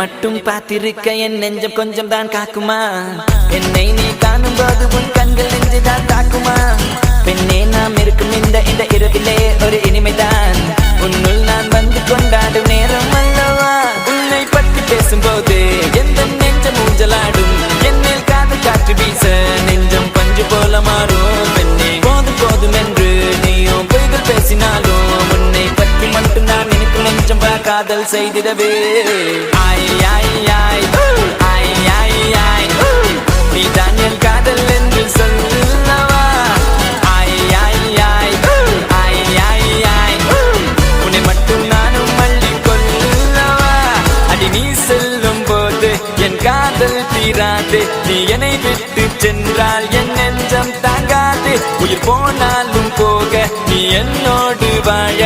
மட்டும் பார்த்திருக்க என் நெஞ்சம் கொஞ்சம் தான் காக்குமா என்னை நீ காணும் போது உன் கண்கள் நெஞ்சுதான் தாக்குமா பெண்ணே நாம் இருக்கும் இந்த இரவிலே ஒரு இனிமைதான் உன்னுள் நான் வந்து கொண்டாடும் நேரம் அல்லவா உன்னை பற்றி பேசும்போது எந்த நெஞ்சம் ஊஞ்சலாடும் என்னில் காதல் காற்று வீச நெஞ்சம் பஞ்சு போல மாறும் பெண்ணே போதும் போதும் என்று நீயும் பொய்கள் பேசினாலும் உன்னை பற்றி மட்டும் நான் நினைக்கும் நெஞ்சம் காதல் செய்திடவே ஆய் ஆய் ஆய் ஆய் ஆய் ஆய் நீ தான் என் காதல் என்று சொல்லவா ஆய் ஆய் ஆய் ஆய் ஆய் ஆய் உன்னை மட்டும் நானும் மல்லி கொள்ளவா அடி நீ செல்லும் போது என் காதல் தீராது நீ என்னை விட்டு சென்றால் என் நெஞ்சம் தாங்காது உயிர் போனாலும் போக நீ என்னோடு வாழ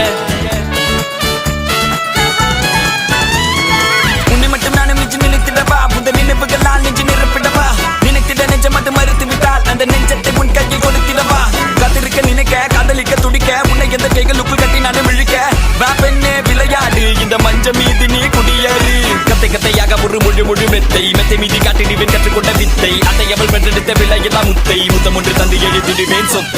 உன்னை மட்டும் நானும் நெஞ்சு நினைத்திடவா புத நினைவுகளால் நெஞ்சு நிரப்பிடவா நினைத்திட நெஞ்சம் மட்டும் மறுத்து விட்டால் அந்த நெஞ்சத்தை உன் கையில் கொடுத்திடவா காத்திருக்க நினைக்க காதலிக்க துடிக்க உன்னை எந்த கைகளுக்குள் கட்டி நானும் இழுக்க வா பெண்ணே விளையாடு இந்த மஞ்சள் மீது நீ குடியேறு கத்தை கத்தையாக ஒரு முழு மெத்தை மீதி காட்டி நீ கற்றுக்கொண்ட வித்தை அதை அவள் பெற்றெடுத்த விலை எல்லாம் முத்தை முத்தம் ஒன்று தந்து எழுதிடுவேன் சொத்தை